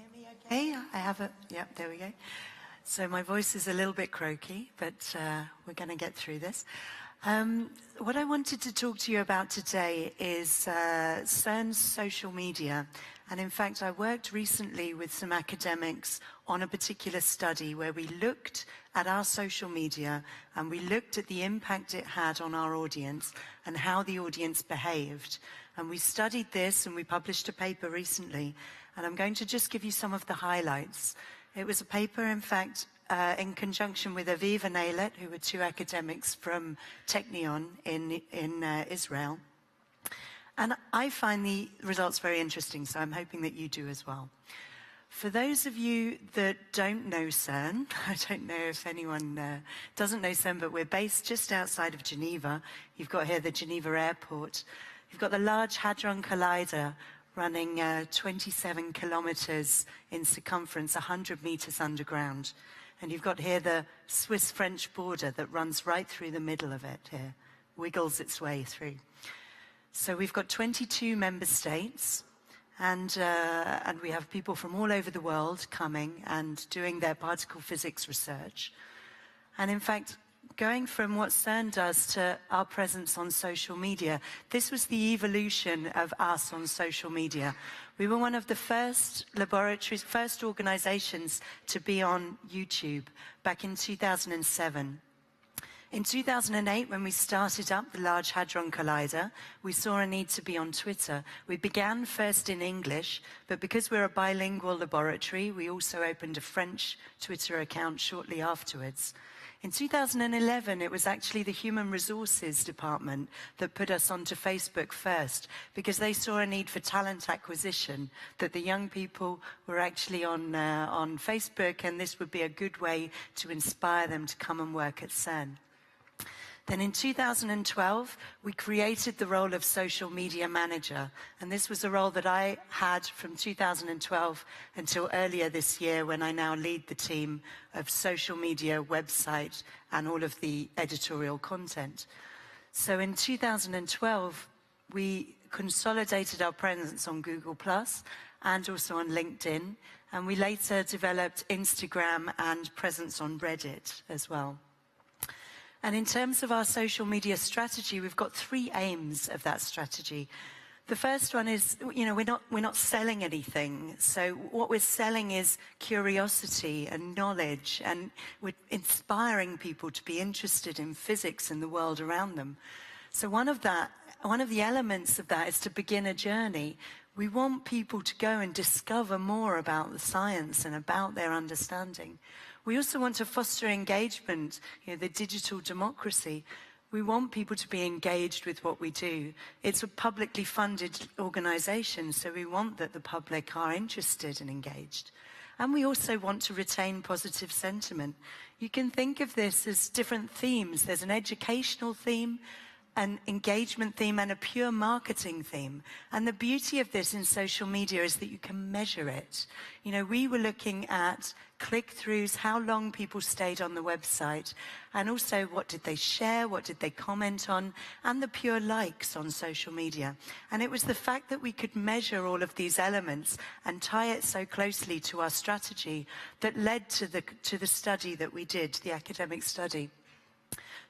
hear me okay? Yep, there we go. So my voice is a little bit croaky, but we're going to get through this. What I wanted to talk to you about today is CERN's social media. And in fact, I worked recently with some academics on a particular study where we looked at our social media and we looked at the impact it had on our audience and how the audience behaved. And we studied this and we published a paper recently. And I'm going to just give you some of the highlights. It was a paper, in fact, in conjunction with Aviv and Eilet, who were two academics from Technion in Israel. And I find the results very interesting, so I'm hoping that you do as well. For those of you that don't know CERN, I don't know if anyone doesn't know CERN, but we're based just outside of Geneva. You've got here the Geneva airport. You've got the Large Hadron Collider running 27 kilometers in circumference, 100 meters underground. And you've got here the Swiss-French border that runs right through the middle of it here, wiggles its way through. So we've got 22 member states, and we have people from all over the world coming and doing their particle physics research. And in fact, going from what CERN does to our presence on social media, this was the evolution of us on social media. We were one of the first laboratories, first organizations to be on YouTube back in 2007. In 2008, when we started up the Large Hadron Collider, we saw a need to be on Twitter. We began first in English, but because we're a bilingual laboratory, we also opened a French Twitter account shortly afterwards. In 2011, it was actually the Human Resources Department that put us onto Facebook first, because they saw a need for talent acquisition, that the young people were actually on Facebook, and this would be a good way to inspire them to come and work at CERN. Then in 2012, we created the role of social media manager. And this was a role that I had from 2012 until earlier this year, when I now lead the team of social media, website, and all of the editorial content. So in 2012, we consolidated our presence on Google+ and also on LinkedIn. And we later developed Instagram and presence on Reddit as well. And in terms of our social media strategy, we've got three aims of that strategy. The first one is, we're not selling anything. So what we're selling is curiosity and knowledge, and we're inspiring people to be interested in physics and the world around them. So one of the elements of that is to begin a journey. We want people to go and discover more about the science and about their understanding. We also want to foster engagement, the digital democracy. We want people to be engaged with what we do. It's a publicly funded organization, so we want that the public are interested and engaged. And we also want to retain positive sentiment. You can think of this as different themes. There's an educational theme, an engagement theme, and a pure marketing theme. And the beauty of this in social media is that you can measure it. We were looking at click-throughs, how long people stayed on the website, and also what did they share, what did they comment on, and the pure likes on social media. And it was the fact that we could measure all of these elements and tie it so closely to our strategy that led to the study that we did, the academic study.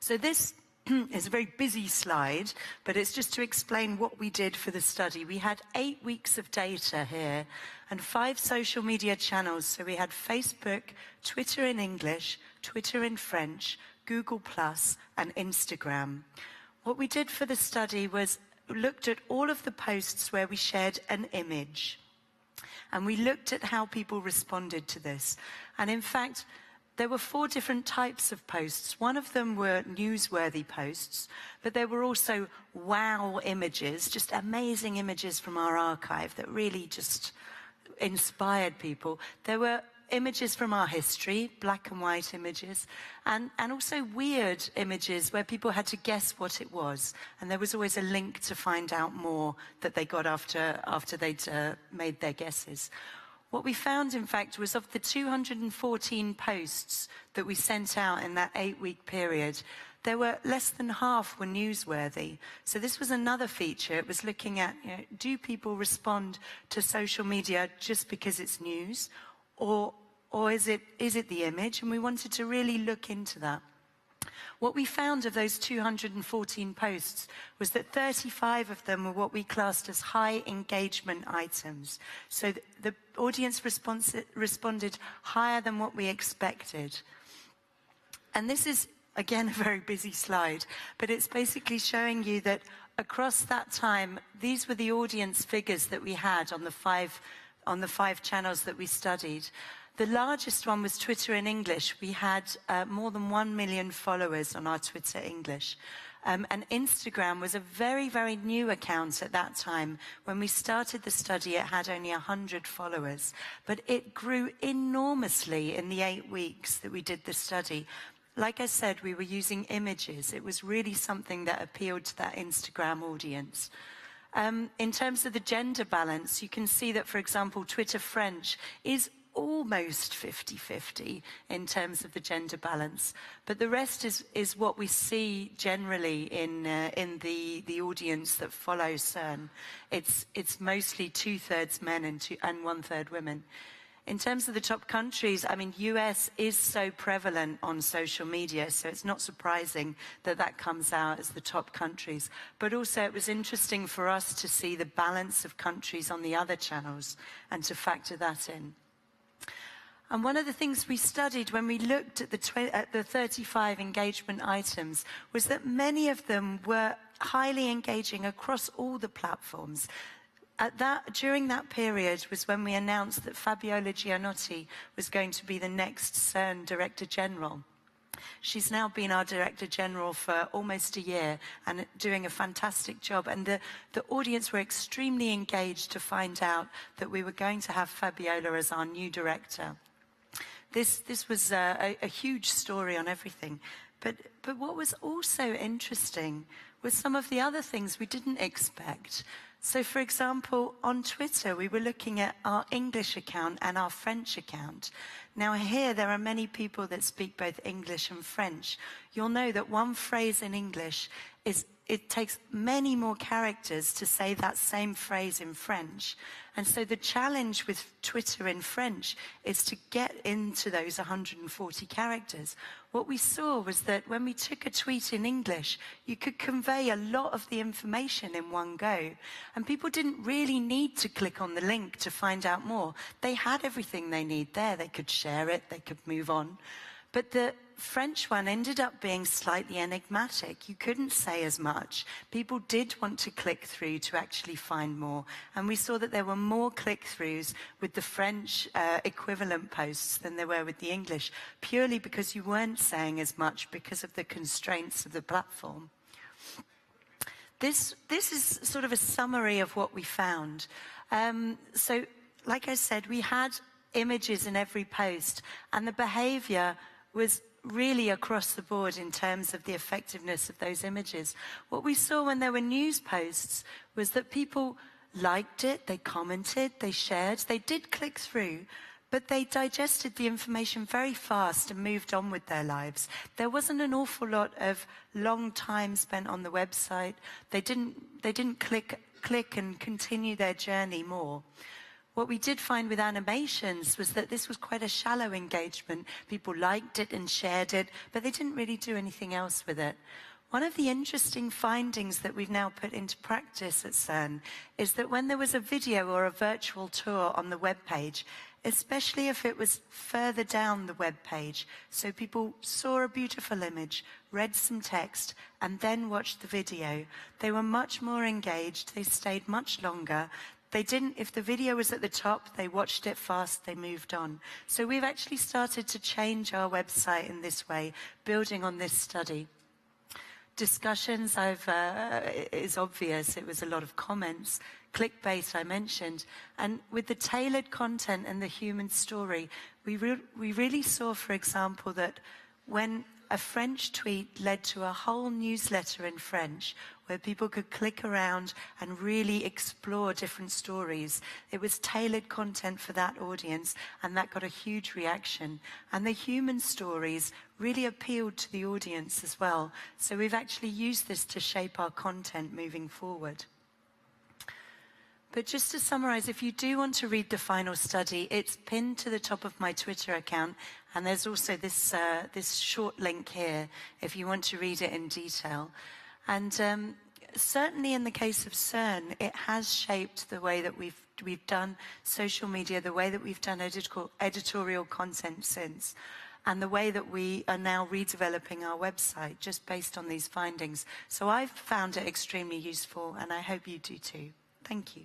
So this is a very busy slide, but it's just to explain what we did for the study. We had 8 weeks of data here and 5 social media channels. So we had Facebook, Twitter in English, Twitter in French, Google+, and Instagram. What we did for the study was looked at all of the posts where we shared an image. And we looked at how people responded to this. And in fact, there were 4 different types of posts. One of them were newsworthy posts, but there were also wow images, just amazing images from our archive that really just inspired people. There were images from our history, black and white images, and also weird images where people had to guess what it was. And there was always a link to find out more that they got after they'd made their guesses. What we found, in fact, was of the 214 posts that we sent out in that 8-week period, there were less than half were newsworthy. So this was another feature. It was looking at, do people respond to social media just because it's news? Or is it the image? And we wanted to really look into that. What we found of those 214 posts was that 35 of them were what we classed as high engagement items. So the audience responded higher than what we expected. And this is, again, a very busy slide, but it's basically showing you that across that time, these were the audience figures that we had on the five channels that we studied. The largest one was Twitter in English. We had more than 1 million followers on our Twitter English. And Instagram was a very, very new account at that time. When we started the study, it had only 100 followers. But it grew enormously in the 8 weeks that we did the study. Like I said, we were using images. It was really something that appealed to that Instagram audience. In terms of the gender balance, you can see that, for example, Twitter French is almost 50-50 in terms of the gender balance. But the rest is what we see generally in the audience that follows CERN. It's mostly 2/3 men and 1/3 women. In terms of the top countries, I mean, US is so prevalent on social media, so it's not surprising that that comes out as the top countries. But also it was interesting for us to see the balance of countries on the other channels and to factor that in. And one of the things we studied when we looked at the 35 engagement items was that many of them were highly engaging across all the platforms. During that period was when we announced that Fabiola Gianotti was going to be the next CERN Director General. She's now been our Director General for almost a year and doing a fantastic job. And the audience were extremely engaged to find out that we were going to have Fabiola as our new director. This was a huge story on everything. But what was also interesting was some of the other things we didn't expect. So, for example, on Twitter, we were looking at our English account and our French account. Now, here, there are many people that speak both English and French. You'll know that one phrase in English it takes many more characters to say that same phrase in French. And so the challenge with Twitter in French is to get into those 140 characters. What we saw was that when we took a tweet in English, you could convey a lot of the information in one go. And people didn't really need to click on the link to find out more. They had everything they need there. They could share it, they could move on. But the French one ended up being slightly enigmatic. You couldn't say as much. People did want to click through to actually find more. And we saw that there were more click-throughs with the French equivalent posts than there were with the English, purely because you weren't saying as much because of the constraints of the platform. This is sort of a summary of what we found. So, like I said, we had images in every post, and the behaviour was really across the board in terms of the effectiveness of those images. What we saw when there were news posts was that people liked it, they commented, they shared, they did click through, but they digested the information very fast and moved on with their lives. There wasn't an awful lot of long time spent on the website. They didn't click and continue their journey more. What we did find with animations was that this was quite a shallow engagement. People liked it and shared it, but they didn't really do anything else with it. One of the interesting findings that we've now put into practice at CERN is that when there was a video or a virtual tour on the web page, especially if it was further down the web page, so people saw a beautiful image, read some text, and then watched the video, they were much more engaged, they stayed much longer. If the video was at the top, they watched it fast, they moved on. So we've actually started to change our website in this way, building on this study. Discussions, is obvious, it was a lot of comments. Clickbait, I mentioned. And with the tailored content and the human story, we really saw, for example, that when a French tweet led to a whole newsletter in French where people could click around and really explore different stories. It was tailored content for that audience, and that got a huge reaction. And the human stories really appealed to the audience as well. So we've actually used this to shape our content moving forward. But just to summarize, if you do want to read the final study, it's pinned to the top of my Twitter account, and there's also this short link here if you want to read it in detail. And certainly in the case of CERN, it has shaped the way that we've done social media, the way that we've done editorial content since, and the way that we are now redeveloping our website just based on these findings. So I've found it extremely useful, and I hope you do too. Thank you.